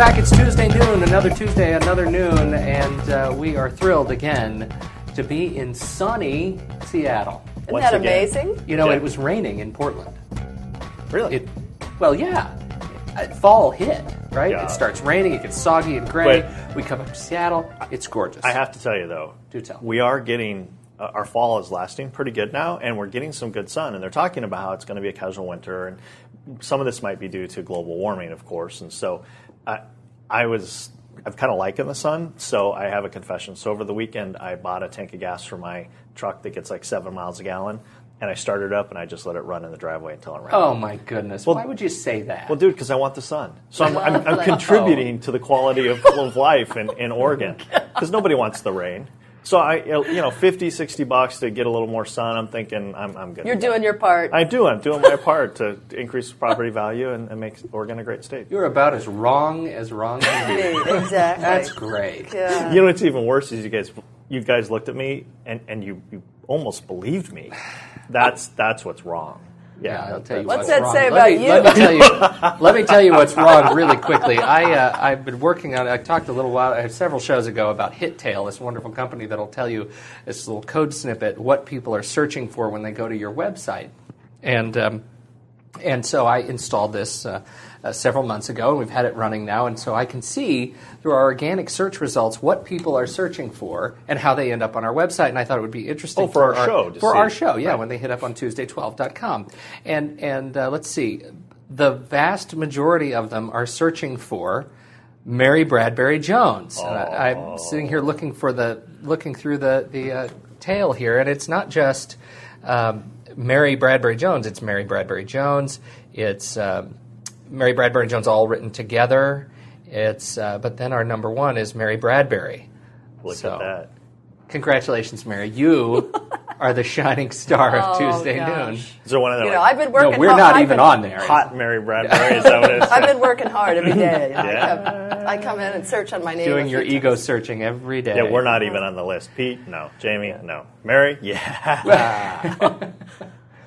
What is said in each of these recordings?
back. It's Tuesday noon, another Tuesday, another noon, and we are thrilled again to be in sunny Seattle. Isn't that amazing? You know, it was raining in Portland. Really? Well, yeah. Fall hit, right? Yeah. It starts raining, it gets soggy and gray. We come up to Seattle. It's gorgeous. I have to tell you, though, Do tell. we are getting, our fall is lasting pretty good now, and we're getting some good sun. And they're talking about how it's going to be a casual winter, and some of this might be due to global warming, of course. And so I've kind of liking the sun, so I have a confession. So over the weekend, I bought a tank of gas for my truck that gets like 7 miles a gallon, and I started it up, and I just let it run in the driveway until it ran. Oh, my goodness. Well, why would you say that? Well, dude, because I want the sun. So I'm contributing to the quality of life in Oregon, because nobody wants the rain. So I, $50-$60 to get a little more sun. I'm thinking I'm good. You're doing your part. I do. I'm doing my part to increase property value and make Oregon a great state. You're about as wrong can be. Exactly. That's great. Yeah. You know what's even worse is you guys looked at me and you almost believed me. That's what's wrong. Yeah, I'll tell you What's what's that wrong. say about you? Let me tell you what's wrong really quickly. I've been working on it. I talked several shows ago about HitTail, this wonderful company that'll tell you this little code snippet what people are searching for when they go to your website. And so I installed this several months ago, and we've had it running now, and so I can see through our organic search results what people are searching for and how they end up on our website, and I thought it would be interesting for our show. For our show, yeah, when they hit up on Tuesday12.com. And let's see, the vast majority of them are searching for Mary Bradbury Jones. Oh. I'm sitting here looking through the tail here, and it's not just Mary Bradbury Jones. It's Mary Bradbury Jones. It's Mary Bradbury Jones all written together. It's but then our number one is Mary Bradbury. Look at that. Congratulations, Mary. You are the shining star of Tuesday noon. Is there one of them? I've been working. No, we're not even on there. Hot Mary Bradbury. Is that what it is? I've been working hard every day. Yeah. I come in and search on my name. Doing your ego searching every day. Yeah, we're not even on the list. Pete, no. Jamie, no. Mary, yeah.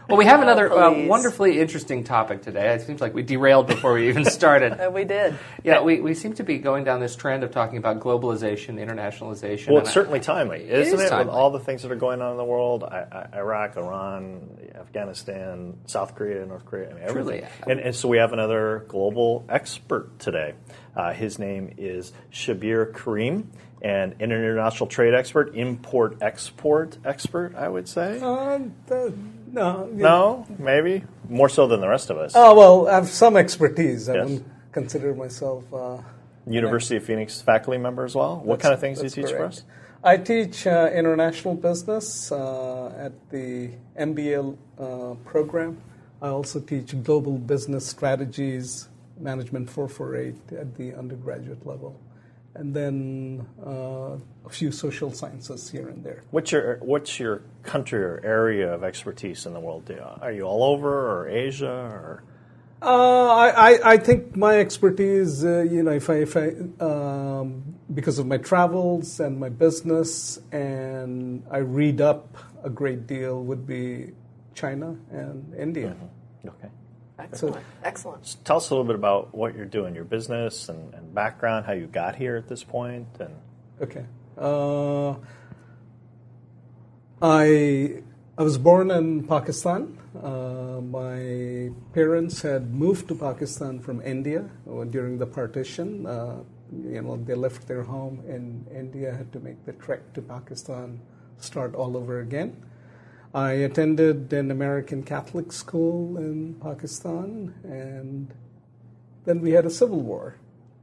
Well, we have another please. wonderfully interesting topic today. It seems like we derailed before we even started. We did. Yeah, we seem to be going down this trend of talking about globalization, internationalization. Well, it's certainly timely, isn't it? timely. With all the things that are going on in the world, Iraq, Iran, Afghanistan, South Korea, North Korea, everything. Truly. And so we have another global expert today. His name is Shabbir Karim, an international trade expert, export expert, I would say. No. No, maybe more so than the rest of us. Oh, well, I have some expertise. I Yes. wouldn't consider myself. University of Phoenix faculty member as well. What kind of things do you That's teach for correct. us? I teach international business at the MBA program. I also teach global business strategies, management 448 at the undergraduate level, and then a few social sciences here and there. What's your country or area of expertise in the world? Are you all over, or Asia, or? I think my expertise, if I because of my travels and my business, and I read up a great deal, would be China and India. Mm-hmm. Okay. Excellent. So tell us a little bit about what you're doing, your business and background, how you got here at this point. And Okay. I was born in Pakistan. My parents had moved to Pakistan from India during the partition. They left their home in India, had to make the trek to Pakistan, start all over again. I attended an American Catholic school in Pakistan, and then we had a civil war.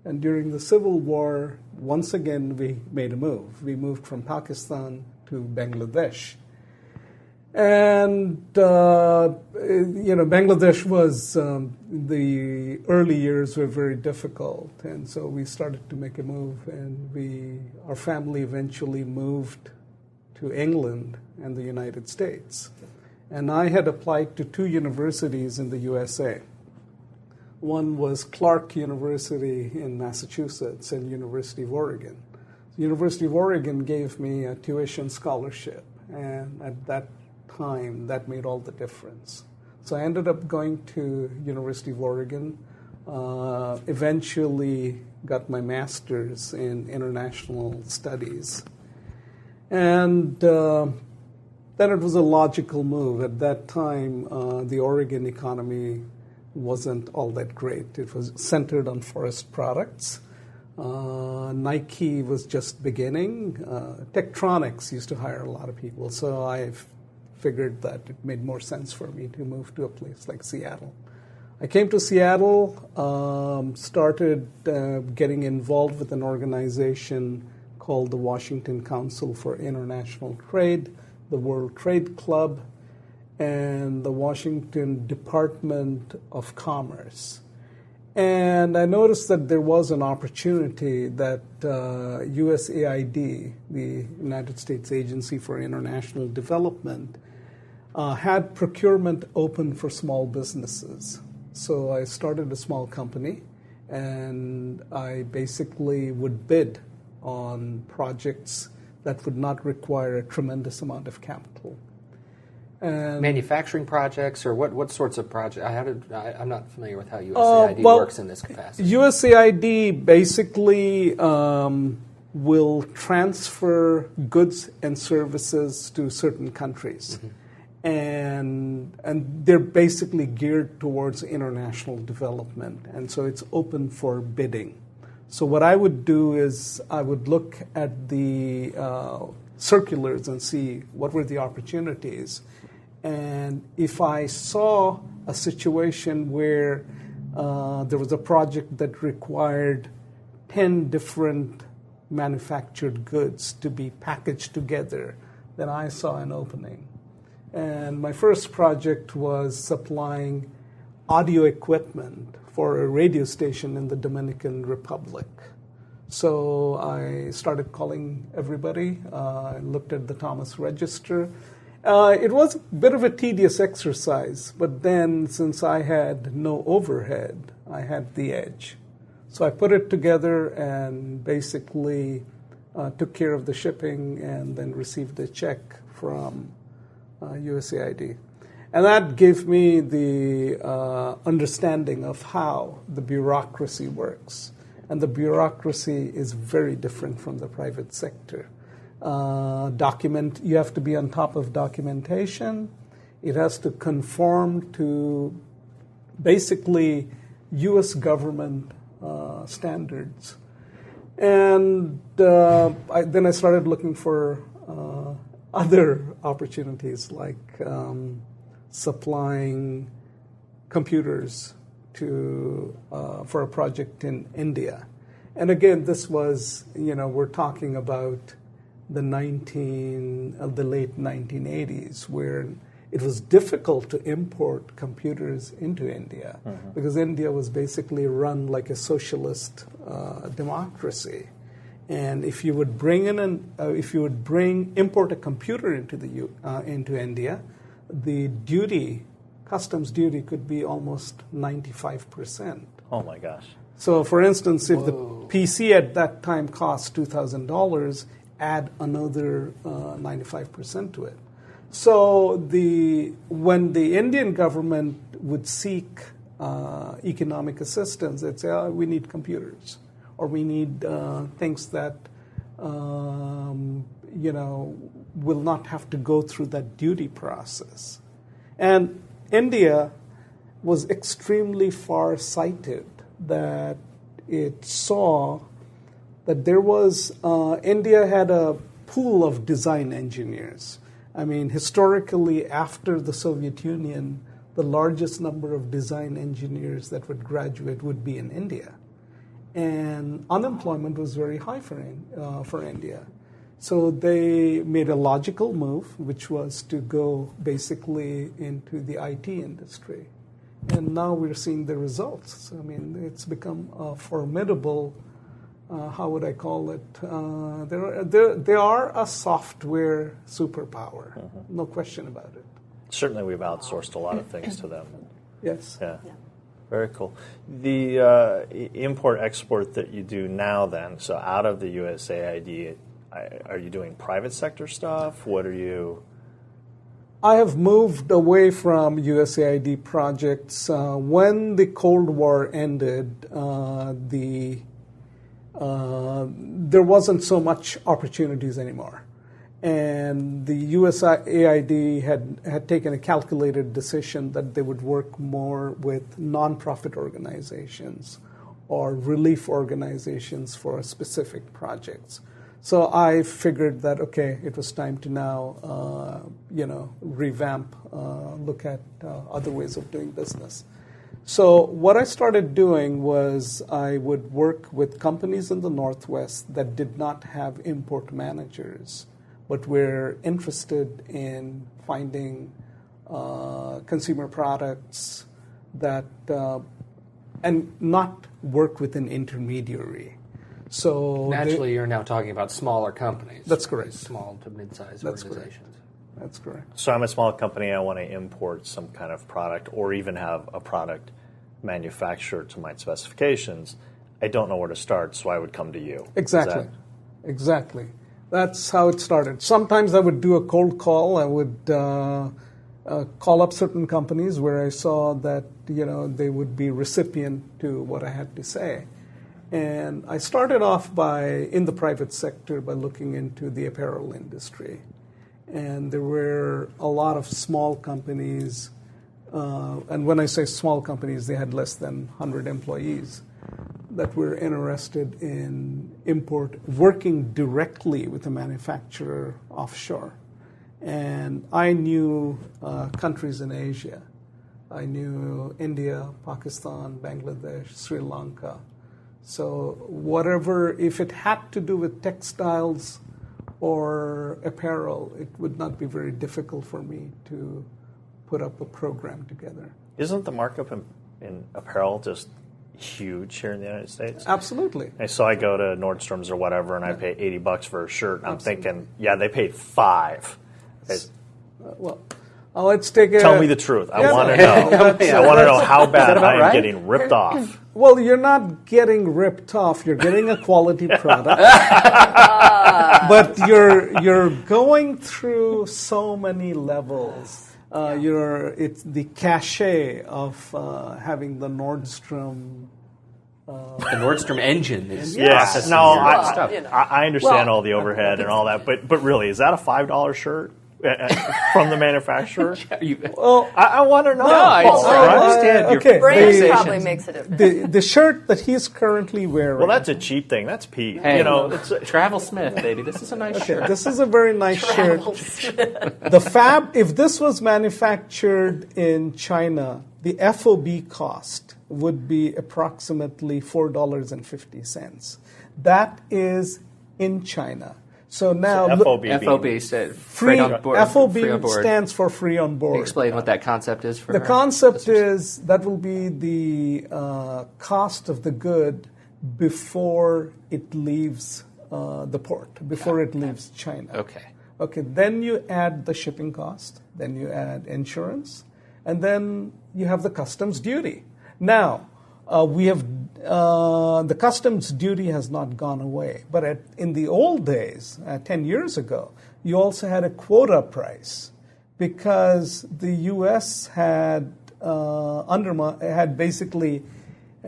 And during the civil war, once again, we made a move. We moved from Pakistan to Bangladesh. And, Bangladesh was, the early years were very difficult. And so we started to make a move, and our family eventually moved to England and the United States. And I had applied to 2 universities in the USA. One was Clark University in Massachusetts and University of Oregon. The University of Oregon gave me a tuition scholarship, and at that time, that made all the difference. So I ended up going to University of Oregon. Eventually got my master's in international studies. And then it was a logical move. At that time, the Oregon economy wasn't all that great. It was centered on forest products. Nike was just beginning. Tektronix used to hire a lot of people. So I figured that it made more sense for me to move to a place like Seattle. I came to Seattle, started getting involved with an organization called the Washington Council for International Trade, the World Trade Club, and the Washington Department of Commerce. And I noticed that there was an opportunity that USAID, the United States Agency for International Development, had procurement open for small businesses. So I started a small company, and I basically would bid on projects that would not require a tremendous amount of capital. And manufacturing projects, or what sorts of projects? I'm not familiar with how USAID works in this capacity. USAID basically will transfer goods and services to certain countries. Mm-hmm. And they're basically geared towards international development, and so it's open for bidding. So what I would do is I would look at the circulars and see what were the opportunities. And if I saw a situation where there was a project that required 10 different manufactured goods to be packaged together, then I saw an opening. And my first project was supplying audio equipment for a radio station in the Dominican Republic. So I started calling everybody, looked at the Thomas Register. It was a bit of a tedious exercise, but then since I had no overhead, I had the edge. So I put it together and basically took care of the shipping and then received a check from USAID. And that gave me the understanding of how the bureaucracy works. And the bureaucracy is very different from the private sector. You have to be on top of documentation. It has to conform to basically U.S. government standards. And then I started looking for other opportunities, like supplying computers for a project in India. And again, this was, we're talking about the late 1980s, where it was difficult to import computers into India, mm-hmm. because India was basically run like a socialist democracy. And if you would import a computer into India, the customs duty could be almost 95%. Oh my gosh! So, for instance, if the PC at that time cost $2,000, add another 95% to it. So, when the Indian government would seek economic assistance, they'd say, "We need computers." Or we need things that, will not have to go through that duty process. And India was extremely far-sighted that it saw that India had a pool of design engineers. I mean, historically, after the Soviet Union, the largest number of design engineers that would graduate would be in India. And unemployment was very high for India. So they made a logical move, which was to go basically into the IT industry. And now we're seeing the results. I mean, it's become a formidable, how would I call it? They are a software superpower, mm-hmm. no question about it. Certainly we've outsourced a lot of things to them. Yes. Yeah. Very cool. The import-export that you do now then, so out of the USAID, are you doing private sector stuff? What are you... I have moved away from USAID projects. When the Cold War ended, there wasn't so much opportunities anymore. And the USAID had taken a calculated decision that they would work more with nonprofit organizations or relief organizations for specific projects. So I figured that, okay, it was time to now, revamp, look at other ways of doing business. So what I started doing was I would work with companies in the Northwest that did not have import managers, but were interested in finding consumer products that, and not work with an intermediary. So naturally, you're now talking about smaller companies. That's correct. Small to mid-sized That's organizations. correct. That's correct. So I'm a small company. I want to import some kind of product or even have a product manufactured to my specifications. I don't know where to start, so I would come to you. Exactly. Exactly. That's how it started. Sometimes I would do a cold call. I would call up certain companies where I saw that they would be recipient to what I had to say. And I started off in the private sector by looking into the apparel industry. And there were a lot of small companies, and when I say small companies, they had less than 100 employees that were interested in working directly with a manufacturer offshore. And I knew countries in Asia. I knew India, Pakistan, Bangladesh, Sri Lanka. So if it had to do with textiles or apparel, it would not be very difficult for me to put up a program together. Isn't the markup in apparel just huge here in the United States? Absolutely. So I go to Nordstrom's or whatever, and I pay $80 for a shirt, and I'm thinking, yeah, they paid $5. Let's take Tell me the truth. I want to know. I want to know how bad I am getting ripped off. Well, you're not getting ripped off. You're getting a quality product. But you're going through so many levels. It's the cachet of having the Nordstrom. The Nordstrom engine is yes. No, I understand all the Well, overhead and all that, but really, is that a $5 shirt from the manufacturer? I want to know. No, I understand your brand probably makes a difference. The shirt that he's currently wearing. Well, that's a cheap thing. That's Pete. Hey, it's Travel Smith, baby. This is a nice shirt. This is a very nice shirt. If this was manufactured in China, the FOB cost would be approximately $4.50. That is in China. So now FOB said free on board. FOB free on board. stands for free on board. Explain what that concept is for the concept is that will be the cost of the good before it leaves the port, before it leaves China. Okay. Then you add the shipping cost, then you add insurance, and then you have the customs duty. Now, the customs duty has not gone away. But in the old days, 10 years ago, you also had a quota price because the U.S. had basically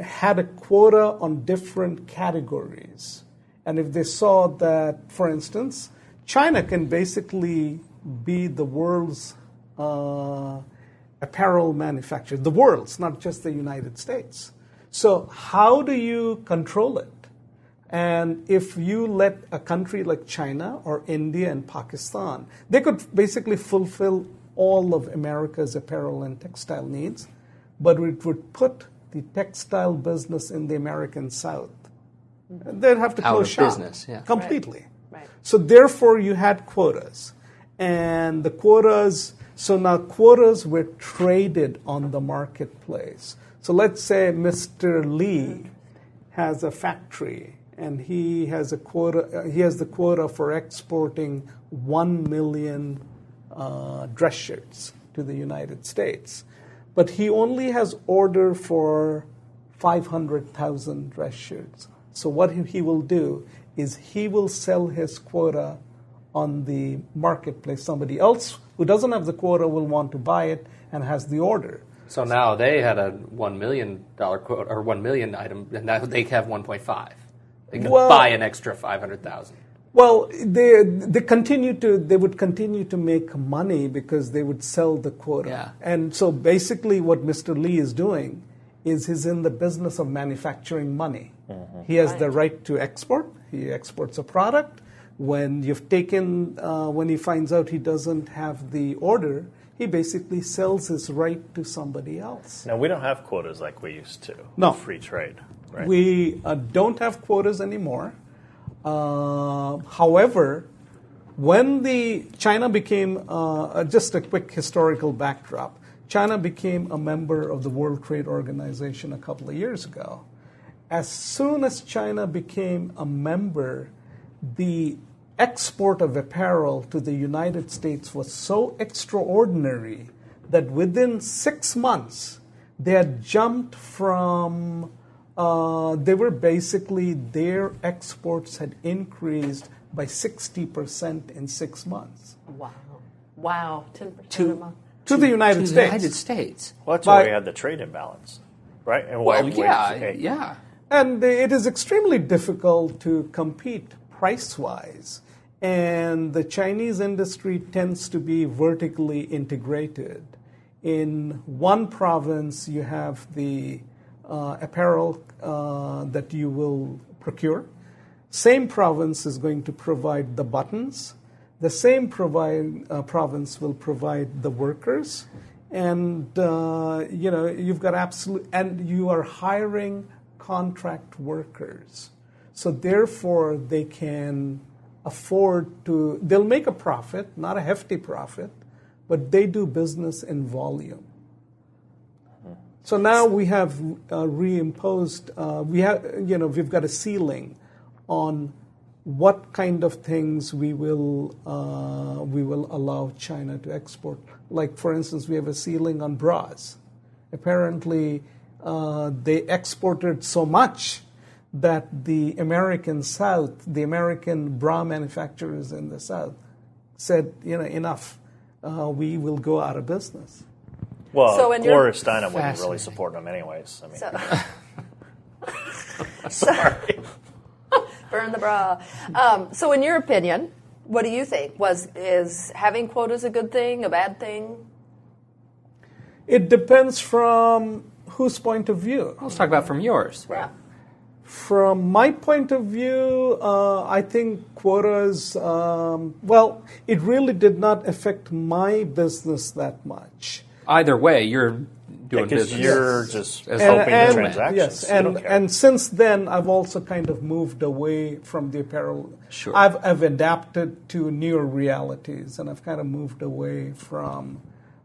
had a quota on different categories. And if they saw that, for instance, China can basically be the world's apparel manufacturer, the world's, not just the United States. So how do you control it? And if you let a country like China or India and Pakistan, they could basically fulfill all of America's apparel and textile needs, but it would put the textile business in the American South. They'd have to close shop business, completely. Right. So therefore you had quotas. And the quotas, so now quotas were traded on the marketplace. So let's say Mr. Lee has a factory and he has a quota. He has the quota for exporting 1 million dress shirts to the United States, but he only has order for 500,000 dress shirts. So what he will do is he will sell his quota on the marketplace. Somebody else who doesn't have the quota will want to buy it and has the order. So now they had a $1 million quota or 1 million item, and now they have 1.5. They can buy an extra 500,000. Well, they would continue to make money because they would sell the quota. Yeah. And so basically what Mr. Lee is doing is he's in the business of manufacturing money. Mm-hmm. He has the right to export. He exports a product. When he finds out he doesn't have the order, he basically sells his right to somebody else. Now, we don't have quotas like we used to. No. Free trade, right? We don't have quotas anymore. However, when China became, just a quick historical backdrop, China became a member of the World Trade Organization a couple of years ago. As soon as China became a member, the export of apparel to the United States was so extraordinary that within 6 months, they had jumped from their exports had increased by 60% in 6 months. Wow, 10% a month. To the United States. Well, that's why we had the trade imbalance, right? And yeah. And it is extremely difficult to compete price-wise. And the Chinese industry tends to be vertically integrated. In one province, you have the apparel that you will procure. Same province is going to provide the buttons. The same province will provide the workers, and you've got and you are hiring contract workers. So therefore, they can afford to. They'll make a profit, not a hefty profit, but they do business in volume. So now we have reimposed. We've got a ceiling on what kind of things we will allow China to export. Like, for instance, we have a ceiling on bras. Apparently, they exported so much that the American South, the American bra manufacturers in the South, said, enough. We will go out of business. Well, Gloria Steinem wouldn't really support them anyways. Sorry. Burn the bra. So in your opinion, what do you think? Is having quotas a good thing, a bad thing? It depends from whose point of view. Let's talk about from yours. Yeah. From my point of view, I think quotas, it really did not affect my business that much. Either way, you're doing business. You're just helping the transactions. Yes, and since then, I've also kind of moved away from the apparel. Sure. I've adapted to newer realities, and I've kind of moved away from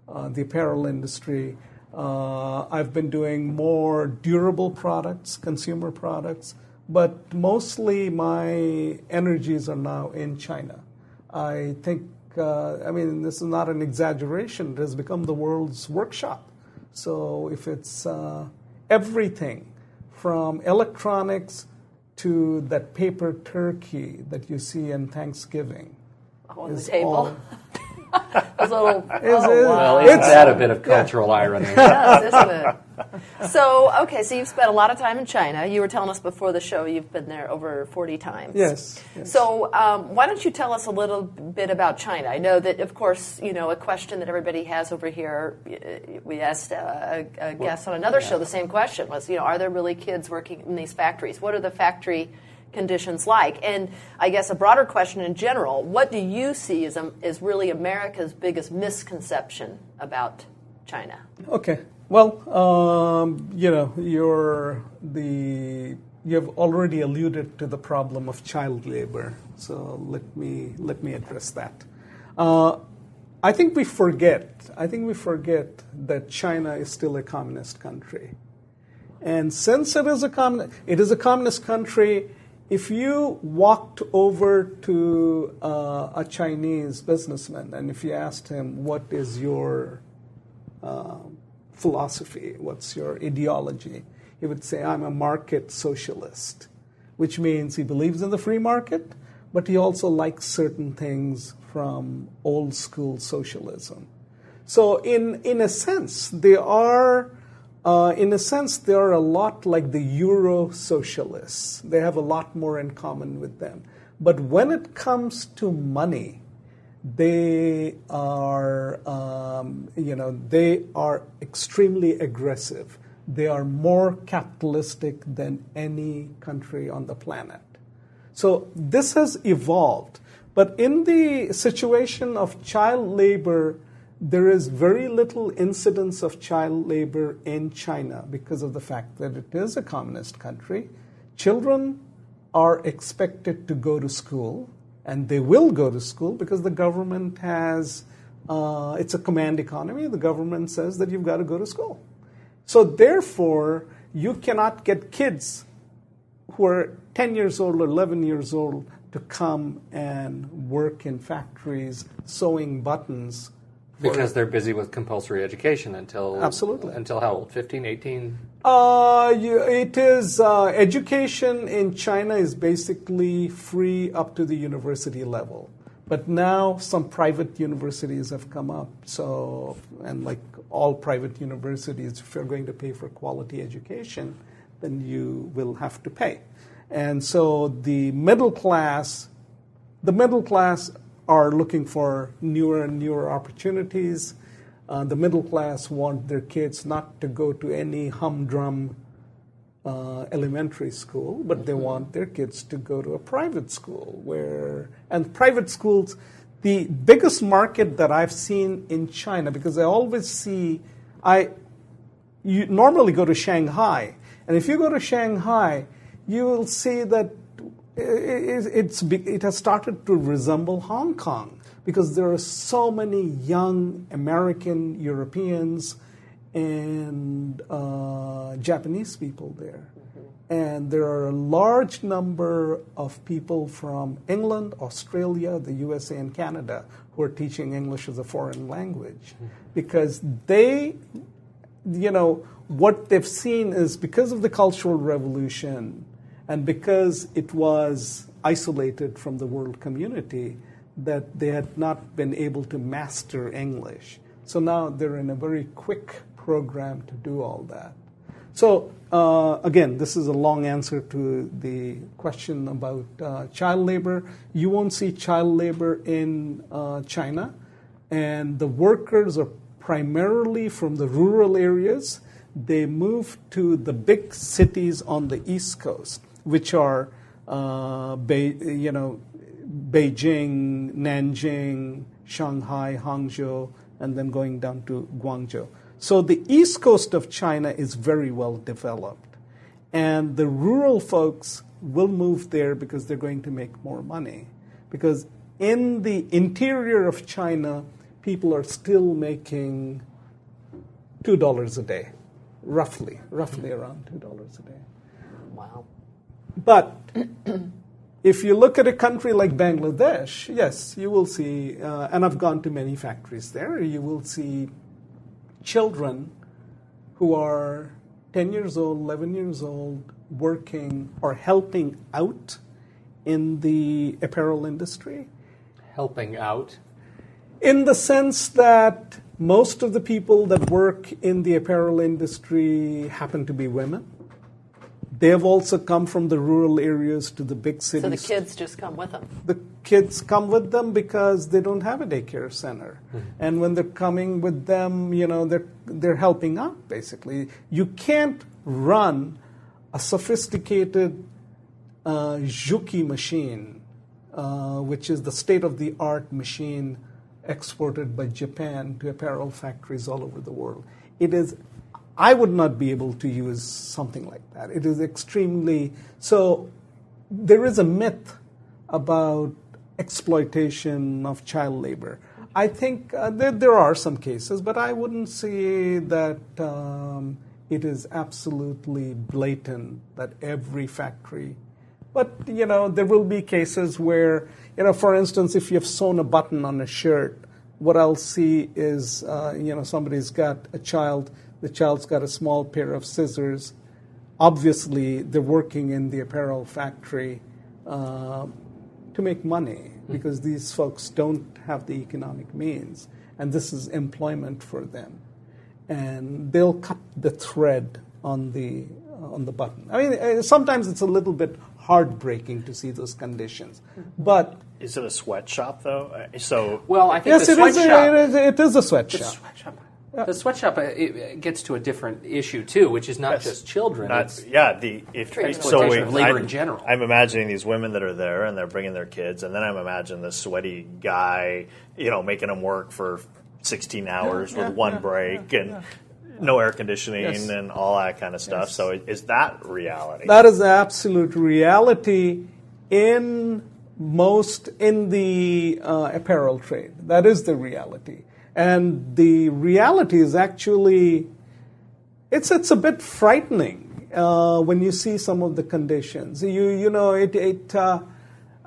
the apparel industry. I've been doing more durable products, consumer products, but mostly my energies are now in China. I think, this is not an exaggeration. It has become the world's workshop. So if it's everything from electronics to that paper turkey that you see in Thanksgiving. On the table? Well, isn't that a bit of cultural irony? Yes, isn't it? So you've spent a lot of time in China. You were telling us before the show you've been there over 40 times. Yes. So why don't you tell us a little bit about China? I know that, of course, a question that everybody has over here, we asked a guest on another show the same question, was, are there really kids working in these factories? What are the factory conditions like? And I guess a broader question in general, what do you see as really America's biggest misconception about China? Okay. Well, you've already alluded to the problem of child labor. So let me address that. I think we forget that China is still a communist country. And since it is a communist country, if you walked over to a Chinese businessman and if you asked him, what is your philosophy, what's your ideology, he would say, I'm a market socialist, which means he believes in the free market, but he also likes certain things from old school socialism. So in a sense, they are a lot like the Euro socialists. They have a lot more in common with them. But when it comes to money, they are extremely aggressive. They are more capitalistic than any country on the planet. So this has evolved. But in the situation of child labor, there is very little incidence of child labor in China because of the fact that it is a communist country. Children are expected to go to school, and they will go to school because the government has, it's a command economy. The government says that you've got to go to school. So therefore, you cannot get kids who are 10 years old or 11 years old to come and work in factories sewing buttons. Because they're busy with compulsory education until... Absolutely. Until how old? 15, 18? It is, education in China is basically free up to the university level. But now some private universities have come up. So, and like all private universities, if you're going to pay for quality education, then you will have to pay. And so the middle class are looking for newer and newer opportunities. The middle class want their kids not to go to any humdrum elementary school, but they want their kids to go to a private school and private schools, the biggest market that I've seen in China, because I always see, you normally go to Shanghai, and if you go to Shanghai, you will see that it has started to resemble Hong Kong because there are so many young American, Europeans, and Japanese people there. And there are a large number of people from England, Australia, the USA, and Canada who are teaching English as a foreign language because what they've seen is because of the Cultural Revolution and because it was isolated from the world community, that they had not been able to master English. So now they're in a very quick program to do all that. So again, this is a long answer to the question about child labor. You won't see child labor in China, and the workers are primarily from the rural areas. They move to the big cities on the East Coast, which are Beijing, Nanjing, Shanghai, Hangzhou, and then going down to Guangzhou. So the East Coast of China is very well developed. And the rural folks will move there because they're going to make more money. Because in the interior of China, people are still making $2 a day, roughly around $2 a day. Wow. But if you look at a country like Bangladesh, yes, you will see, and I've gone to many factories there, you will see children who are 10 years old, 11 years old, working or helping out in the apparel industry. Helping out? In the sense that most of the people that work in the apparel industry happen to be women. They have also come from the rural areas to the big cities. So the kids just come with them? The kids come with them because they don't have a daycare center. Mm-hmm. And when they're coming with them, they're helping out, basically. You can't run a sophisticated Juki machine, which is the state-of-the-art machine exported by Japan to apparel factories all over the world. I would not be able to use something like that. It is extremely... So there is a myth about exploitation of child labor. I think there are some cases, but I wouldn't say that it is absolutely blatant that every factory... But, there will be cases where, for instance, if you have sewn a button on a shirt, what I'll see is, somebody's got a child... The child's got a small pair of scissors. Obviously, they're working in the apparel factory to to make money because these folks don't have the economic means, and this is employment for them. And they'll cut the thread on the button. I mean, sometimes it's a little bit heartbreaking to see those conditions, but is it a sweatshop though? So well, I think yes, the sweatshop. it is a sweatshop. The sweatshop it gets to a different issue too, which is not just children. Exploitation of labor in general. I'm imagining these women that are there and they're bringing their kids, and then I'm imagining the sweaty guy, making them work for 16 hours with one break and no air conditioning and all that kind of stuff. Yes. So is that reality? That is the absolute reality in the apparel trade. That is the reality. And the reality is actually, it's a bit frightening when you see some of the conditions.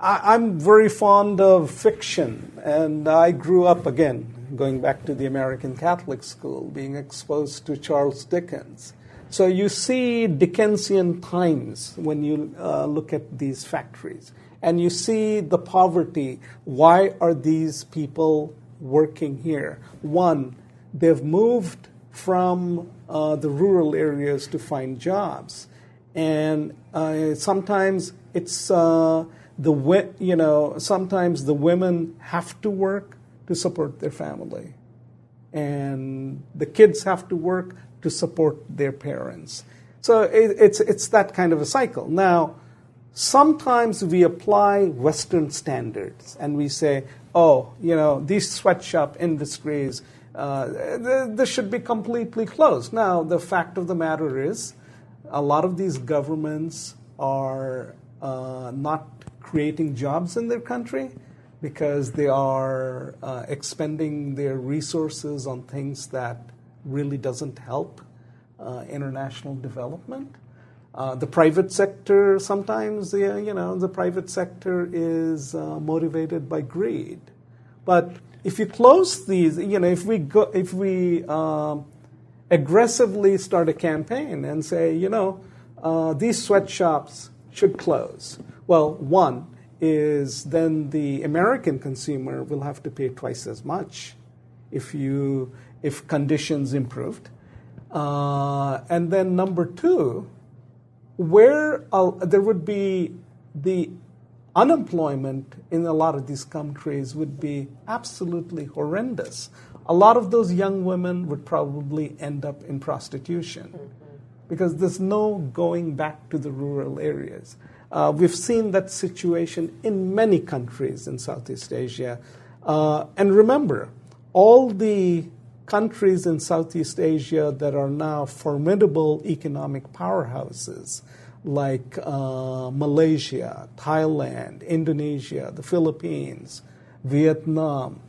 I'm very fond of fiction, and I grew up, again, going back to the American Catholic school, being exposed to Charles Dickens. So you see Dickensian times when you look at these factories, and you see the poverty. Why are these people working here? One, they've moved from the rural areas to find jobs, and sometimes it's sometimes the women have to work to support their family, and the kids have to work to support their parents. So it's that kind of a cycle. Now, sometimes we apply Western standards and we say, these sweatshop industries, this should be completely closed. Now, the fact of the matter is, a lot of these governments are not creating jobs in their country because they are expending their resources on things that really doesn't help international development. The private sector, sometimes, the private sector is motivated by greed. But if you close these, if we aggressively start a campaign and say, these sweatshops should close. Well, one is then the American consumer will have to pay twice as much if conditions improved. And then number two, where there would be the unemployment in a lot of these countries would be absolutely horrendous. A lot of those young women would probably end up in prostitution because there's no going back to the rural areas. We've seen that situation in many countries in Southeast Asia. And remember, all the countries in Southeast Asia that are now formidable economic powerhouses, like Malaysia, Thailand, Indonesia, the Philippines, Vietnam,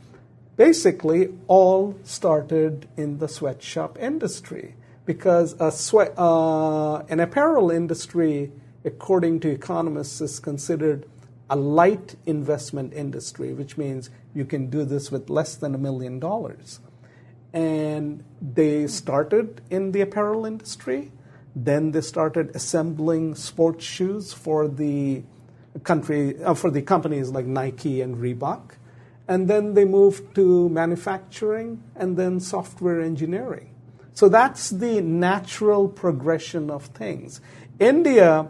basically all started in the sweatshop industry because an apparel industry, according to economists, is considered a light investment industry, which means you can do this with less than $1 million. And they started in the apparel industry. Then they started assembling sports shoes for the companies like Nike and Reebok. And then they moved to manufacturing and then software engineering. So that's the natural progression of things. India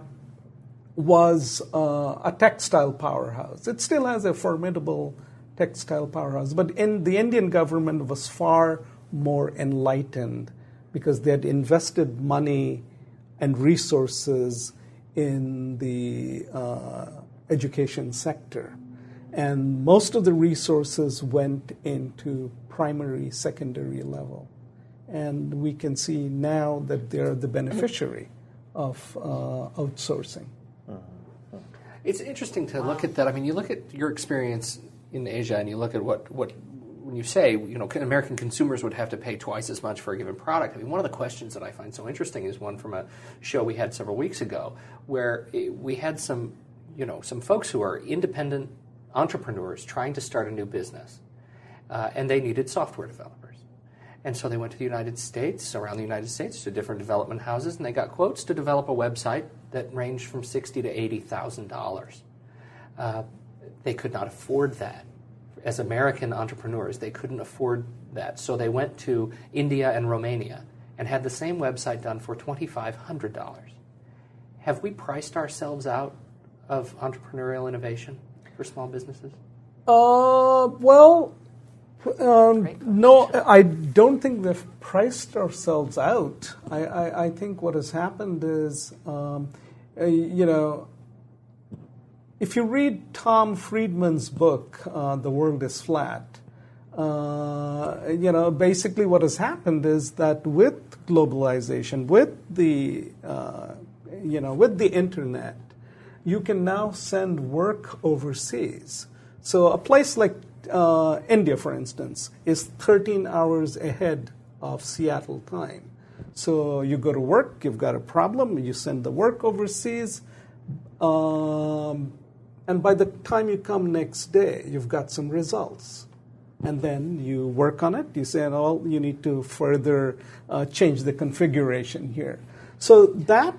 was a textile powerhouse. It still has a formidable textile powerhouse. But the Indian government was far more enlightened because they had invested money and resources in the education sector. And most of the resources went into primary, secondary level. And we can see now that they're the beneficiary of outsourcing. It's interesting to look at that. I mean, you look at your experience in Asia and you look at what when you say, American consumers would have to pay twice as much for a given product. I mean, one of the questions that I find so interesting is one from a show we had several weeks ago where we had some folks who are independent entrepreneurs trying to start a new business, and they needed software developers. And so they went to the United States, around the United States, to different development houses, and they got quotes to develop a website that ranged from $60,000 to $80,000. they could not afford that. As American entrepreneurs, they couldn't afford that. So they went to India and Romania and had the same website done for $2,500. Have we priced ourselves out of entrepreneurial innovation for small businesses? Well, no, I don't think we've priced ourselves out. I think what has happened is, if you read Tom Friedman's book, The World is Flat, basically what has happened is that with globalization, with the internet, you can now send work overseas. So a place like India, for instance, is 13 hours ahead of Seattle time. So you go to work, you've got a problem, you send the work overseas, and by the time you come next day, you've got some results. And then you work on it. You say, oh, you need to further change the configuration here. So that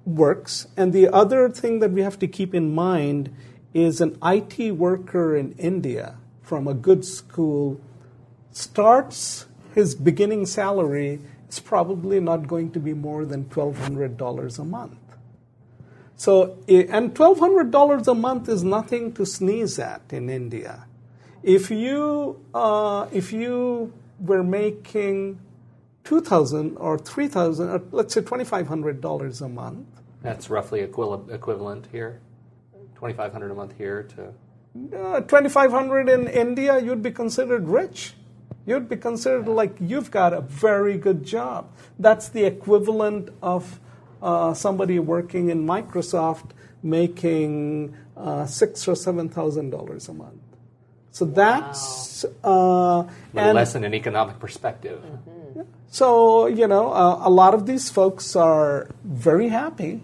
works. And the other thing that we have to keep in mind is an IT worker in India from a good school starts his beginning salary is probably not going to be more than $1,200 a month. So, and $1,200 a month is nothing to sneeze at in India. If you were making $2,000 or $3,000, or let's say $2,500 a month, that's roughly equivalent here. $2,500 a month here to $2,500 in India, you'd be considered rich. You'd be considered like you've got a very good job. That's the equivalent of somebody working in Microsoft making $6,000 or $7,000 a month. So that's a little less in an economic perspective. Mm-hmm. So a lot of these folks are very happy,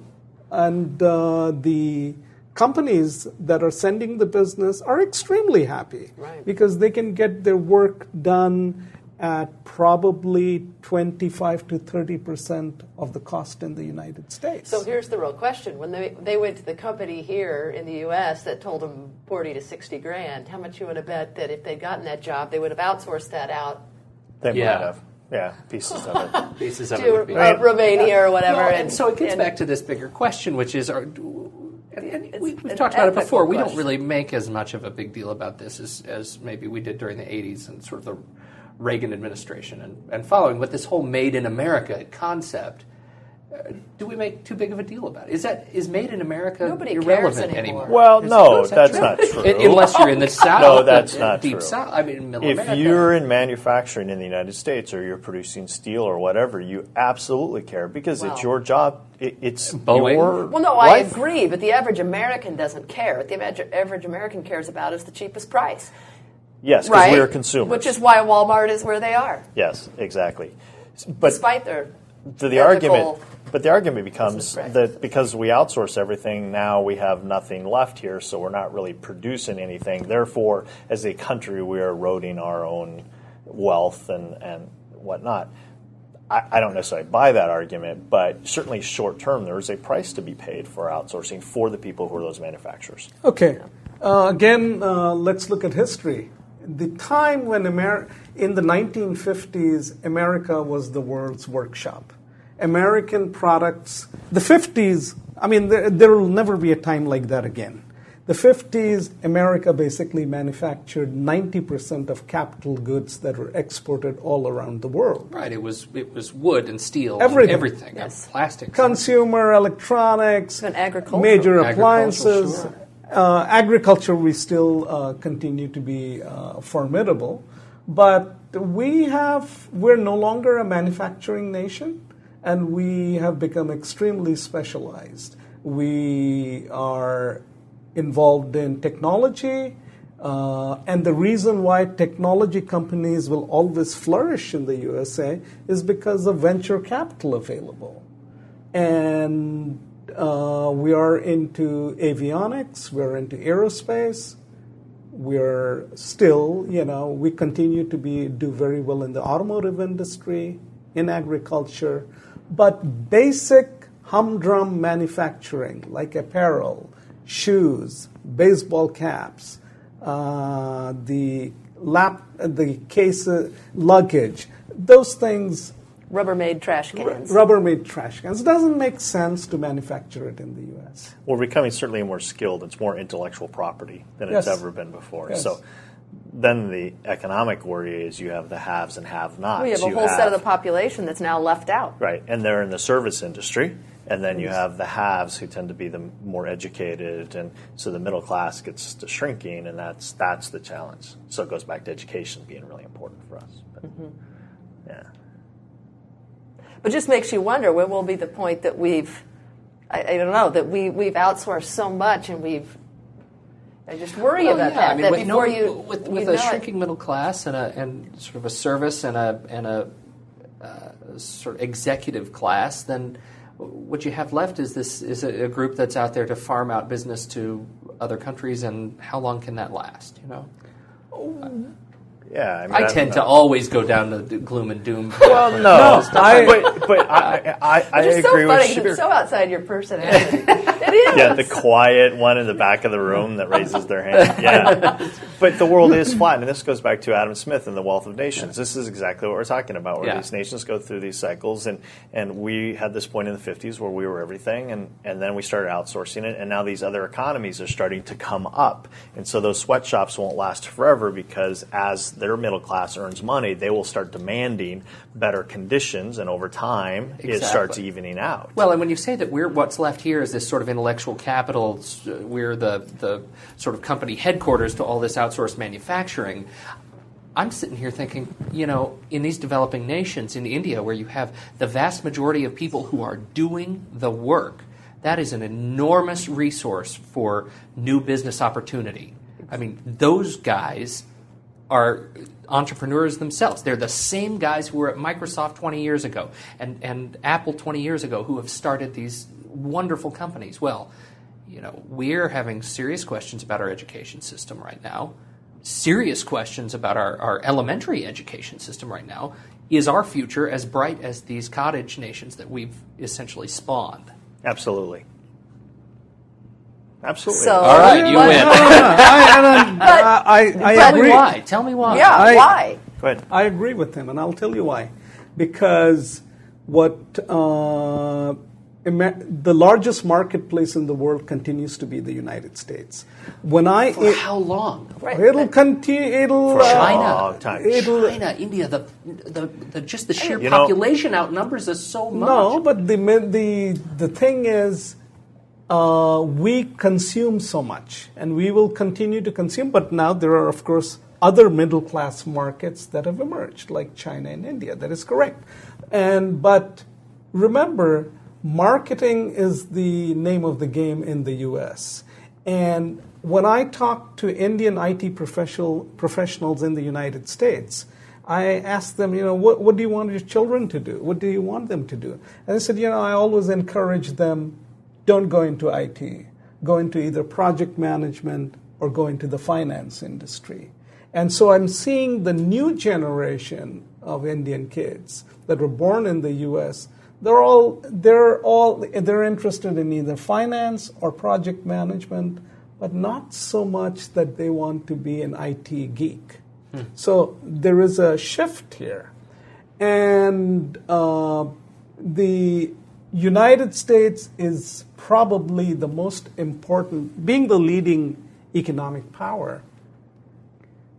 and the companies that are sending the business are extremely happy, right, because they can get their work done at probably 25 to 30% of the cost in the United States. So here's the real question. When they went to the company here in the U.S. that told them 40 to 60 grand, how much you would have bet that if they'd gotten that job, they would have outsourced that out? They might have. Yeah, pieces of it. Pieces of to it would be. Romania or whatever. No, and so it gets back to this bigger question, which is, we've talked about it before. We don't really make as much of a big deal about this as maybe we did during the 80s and sort of the Reagan administration and following, with this whole Made in America concept. Do we make too big of a deal about it? Is Made in America irrelevant anymore? Well, no, that's not true. Unless you're in the South. No, that's not deep true. South. I mean, middle if America. you're in manufacturing in the United States or you're producing steel or whatever, you absolutely care because it's your job. It's Boeing. Your Well, no, life. I agree, but the average American doesn't care. What the average American cares about is the cheapest price. Yes, because right? we are consumers. Which is why Walmart is where they are. Yes, exactly. But despite their the argument becomes that because we outsource everything, now we have nothing left here, so we're not really producing anything. Therefore, as a country, we are eroding our own wealth and whatnot. I don't necessarily buy that argument, but certainly short term, there is a price to be paid for outsourcing for the people who are those manufacturers. Okay. Again, let's look at history. The time when in the 1950s, America was the world's workshop. American products, the 50s, I mean, there will never be a time like that again. The 50s, America basically manufactured 90% of capital goods that were exported all around the world. Right, it was wood and steel, everything. Yes. Plastics. Consumer electronics, and agriculture. Major appliances. Sure. Agriculture, we still continue to be formidable, but we're no longer a manufacturing nation, and we have become extremely specialized. We are involved in technology, and the reason why technology companies will always flourish in the USA is because of venture capital available. And we are into avionics, we're into aerospace, we're still, we continue to do very well in the automotive industry, in agriculture, but basic humdrum manufacturing like apparel, shoes, baseball caps, the case, luggage, those things. Rubbermaid trash cans. Rubbermaid trash cans. It doesn't make sense to manufacture it in the U.S. We're becoming certainly more skilled. It's more intellectual property than it's ever been before. Yes. So then the economic worry is you have the haves and have-nots. We have a whole set of the population that's now left out. Right, and they're in the service industry. And then you have the haves who tend to be the more educated, and so the middle class gets to shrinking, and that's the challenge. So it goes back to education being really important for us. But, yeah. But just makes you wonder when will be the point that I don't know, that we've outsourced so much and I just worry about that. I mean, that with a shrinking middle class and sort of a service and a sort of executive class, then what you have left is a group that's out there to farm out business to other countries, and how long can that last? Yeah, I tend to always go down to gloom and doom. Well, no, but I agree with Shabbir. It's so outside your personality. It is. Yeah, the quiet one in the back of the room that raises their hand. Yeah, but the world is flat, and this goes back to Adam Smith and the Wealth of Nations. This is exactly what we're talking about, where these nations go through these cycles, and we had this point in the 50s where we were everything, and then we started outsourcing it, and now these other economies are starting to come up, and so those sweatshops won't last forever, because as their middle class earns money, they will start demanding better conditions, and over time, it starts evening out. Well, and when you say that what's left here is this sort of intellectual capital, we're the sort of company headquarters to all this outsourced manufacturing, I'm sitting here thinking, in these developing nations, in India, where you have the vast majority of people who are doing the work, that is an enormous resource for new business opportunity. I mean, those guys are entrepreneurs themselves. They're the same guys who were at Microsoft 20 years ago and Apple 20 years ago who have started these wonderful companies. Well, we're having serious questions about our education system right now, serious questions about our elementary education system right now. Is our future as bright as these cottage nations that we've essentially spawned? Absolutely. Absolutely. So, all right, you win. I agree. Why? Tell me why. Yeah, why? Go ahead. I agree with him, and I'll tell you why. Because the largest marketplace in the world continues to be the United States. For how long? It'll continue. It'll for a long time. China, India, the sheer population outnumbers us so much. No, but the thing is, we consume so much, and we will continue to consume. But now there are, of course, other middle-class markets that have emerged, like China and India. That is correct. But remember, marketing is the name of the game in the U.S. And when I talk to Indian IT professionals in the United States, I ask them, what do you want your children to do? What do you want them to do? And they said, I always encourage them, don't go into IT. Go into either project management or go into the finance industry. And so I'm seeing the new generation of Indian kids that were born in the U.S., they're interested in either finance or project management, but not so much that they want to be an IT geek. So there is a shift here. And the United States is probably the most important, being the leading economic power,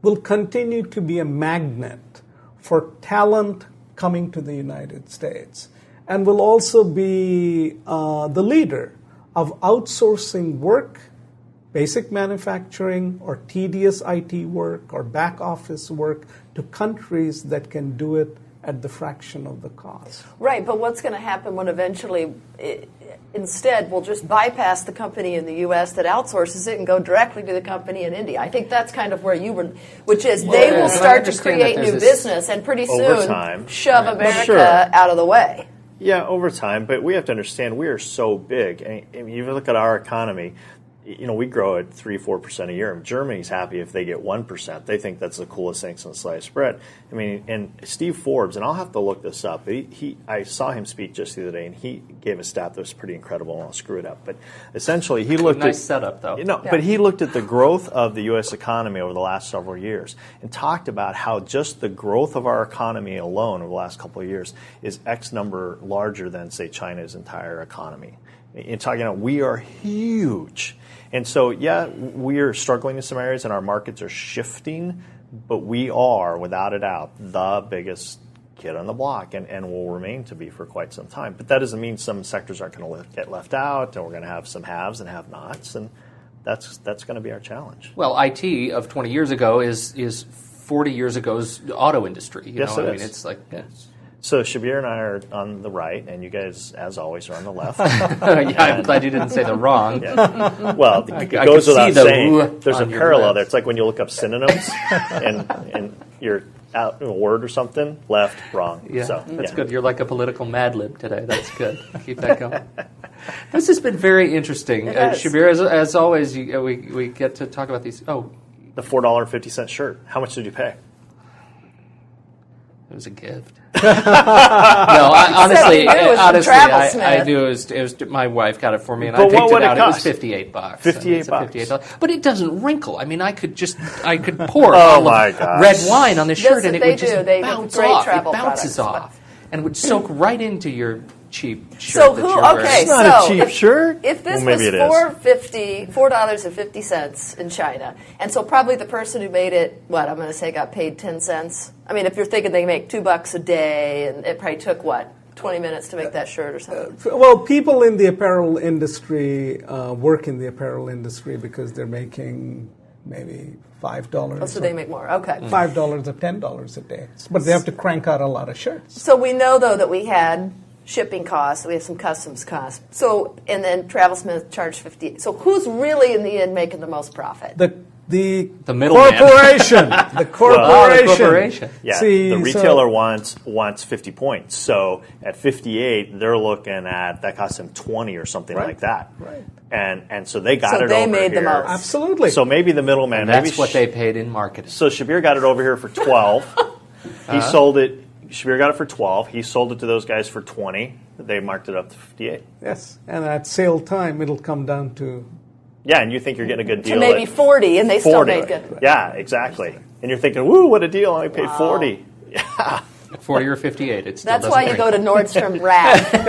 will continue to be a magnet for talent coming to the United States, and will also be the leader of outsourcing work, basic manufacturing or tedious IT work or back office work, to countries that can do it at the fraction of the cost. Right, but what's going to happen when eventually, instead, we'll just bypass the company in the U.S. that outsources it and go directly to the company in India? I think that's kind of where you were, which is they will start to create new business and pretty soon shove America out of the way. Yeah, over time, but we have to understand we are so big. And you look at our economy, we grow at 3-4% a year. And Germany's happy if they get 1%. They think that's the coolest thing since sliced bread. I mean, and Steve Forbes, and I'll have to look this up. I saw him speak just the other day, and he gave a stat that was pretty incredible. And I'll screw it up, but essentially he looked nice setup though. But he looked at the growth of the U.S. economy over the last several years and talked about how just the growth of our economy alone over the last couple of years is X number larger than, say, China's entire economy. In talking about, we are huge. And so, yeah, we are struggling in some areas and our markets are shifting, but we are, without a doubt, the biggest kid on the block and will remain to be for quite some time. But that doesn't mean some sectors aren't going to get left out, and we're going to have some haves and have-nots, and that's going to be our challenge. Well, IT of 20 years ago is 40 years ago's auto industry. Yes, it is. I mean, it's like... Yeah. So Shabbir and I are on the right, and you guys, as always, are on the left. I'm glad you didn't say the wrong. Yeah. Well, it I goes could see without the saying. There's a on your parallel lips. there. It's like when you look up synonyms, and you're out in a word or something, left, wrong. Yeah, so, that's good. You're like a political Mad Lib today. That's good. Keep that going. This has been very interesting. Shabbir, as always, we get to talk about these. Oh, the $4.50 shirt. How much did you pay? It was a gift. Honestly, I knew it was my wife got it for me, and I picked it out. It was $58. $58. But it doesn't wrinkle. I mean, I could pour red wine on this shirt, and it would just bounce off. It bounces off, and would soak right into your cheap shirt that you're wearing. It's not a cheap shirt. If this was $4.50 in China, and so probably the person who made it, I'm going to say got paid 10 cents. I mean, if you're thinking they make $2 a day, and it probably took 20 minutes to make that shirt or something. Well, people in the apparel industry work in the apparel industry because they're making maybe $5. Oh, so they make more. Okay. $5 or $10 a day, but they have to crank out a lot of shirts. So we know though that we had shipping costs, we have some customs costs. So, and then Travelsmith charged $50. So who's really in the end making the most profit? The middleman. corporation. The corporation. The corporation. Yeah, the retailer wants 50 points. So at 58, they're looking at that costs them 20 or something like that. Right. And so they got it over here. So they made the most. Absolutely. So maybe the middleman. That's what they paid in marketing. So Shabbir got it over here for 12. He sold it. Shabbir got it for 12. He sold it to those guys for 20. They marked it up to 58. Yes, and at sale time, it'll come down to... Yeah, and you think you're getting a good deal. To maybe 40, and they still made good. Yeah, exactly. And you're thinking, woo, what a deal. I only paid 40. Yeah. 40 or 58. It still That's doesn't why you ring. go to Nordstrom Rack and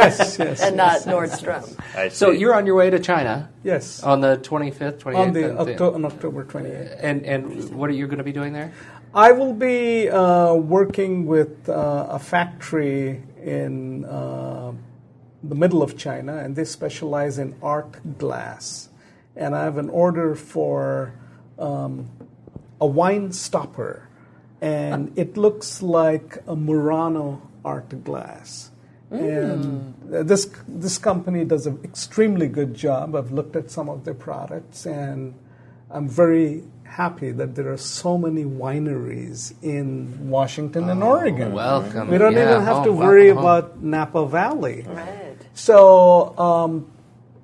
not yes. Nordstrom. So you're on your way to China. Yes. On the 25th, 28th? On October 28th. And what are you going to be doing there? I will be working with a factory in the middle of China, and they specialize in art glass. And I have an order for a wine stopper, and it looks like a Murano art glass. And this company does an extremely good job. I've looked at some of their products, and I'm very happy that there are so many wineries in Washington and Oregon. Welcome. We don't even have to worry about Napa Valley. Right. So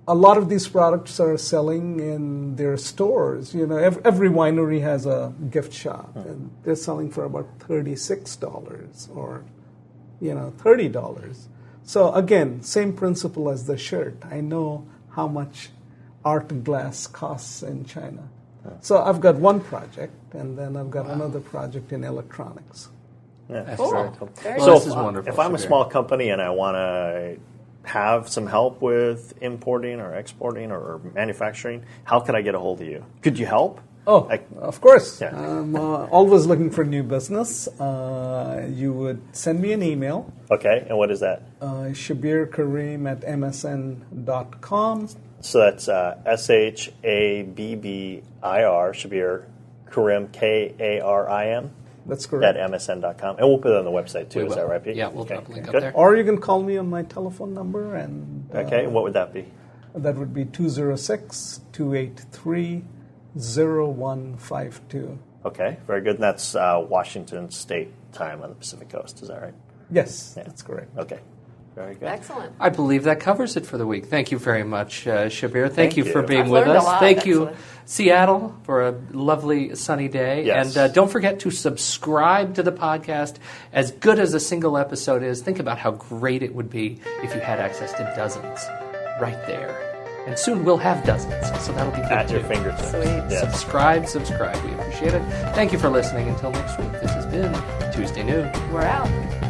a lot of these products are selling in their stores. You know, every winery has a gift shop, and they're selling for about $36 or, $30. So again, same principle as the shirt. I know how much art glass costs in China. So I've got one project, and then I've got another project in electronics. Yeah, That's Cool. very cool. Very Well, cool. this is wonderful. If I'm a Shabbir. small company and I want to have some help with importing or exporting or manufacturing, how could I get a hold of you? Could you help? Oh, of course. Yeah. I'm always looking for new business. You would send me an email, Okay, and what is that? Shabbir Karim at msn.com. So that's SHABBIR, Shabbir Karim, KARIM, That's at correct. msn.com. And we'll put it on the website too. We Is that will. right, Pete? Yeah, we'll put a link up good. there. Or you can call me on my telephone number, and Okay, and what would that be? that would be 206-283-0152. Okay, very good. And that's Washington State time on the Pacific Coast. Is that right? Yes, Yeah. that's correct. Okay. Very good. Excellent. I believe that covers it for the week. Thank you very much, Shabbir. Thank you for being I've with learned a us. lot, Thank you, actually. Seattle, for a lovely sunny day. Yes. And don't forget to subscribe to the podcast. As good as a single episode is, think about how great it would be if you had access to dozens right there. And soon we'll have dozens, so that'll be good At too. your fingertips. Sweet. Yes. Subscribe. We appreciate it. Thank you for listening. Until next week, this has been Tuesday Noon. We're out.